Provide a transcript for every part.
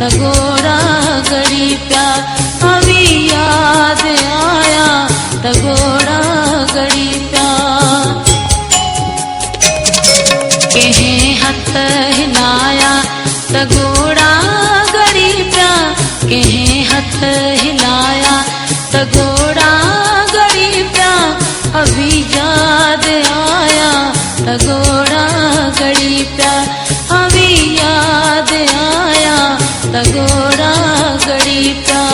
तगोड़ा गड़ी प्या, अभी याद आया तगोड़ा गड़ी प्या। कहीं हथ हिलाया तगोड़ा गड़ी प्या, कहीं हथ हिलाया तगोड़ा गड़ी प्या, अभी याद आया तगोड़ा गड़ी प्या, अभी याद आया तगोड़ा गड़ी प्या।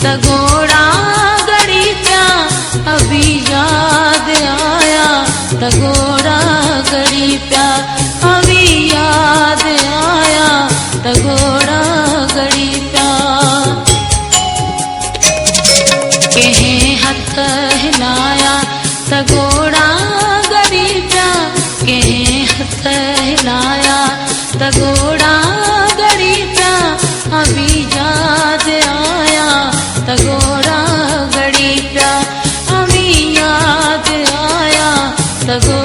तगोड़ा गड़ी प्या, अभी याद आया तगोड़ा गड़ी प्या, अभी याद आया तगोड़ा गड़ी प्या। कहीं हथ हिलाया तगोड़ा गड़ी प्या, कहीं हथ हिलाया तगोड़ा गड़ी प्या, अभी याद आया तगोड़ा गड़ी प्या, अभी याद आया तगोड़ा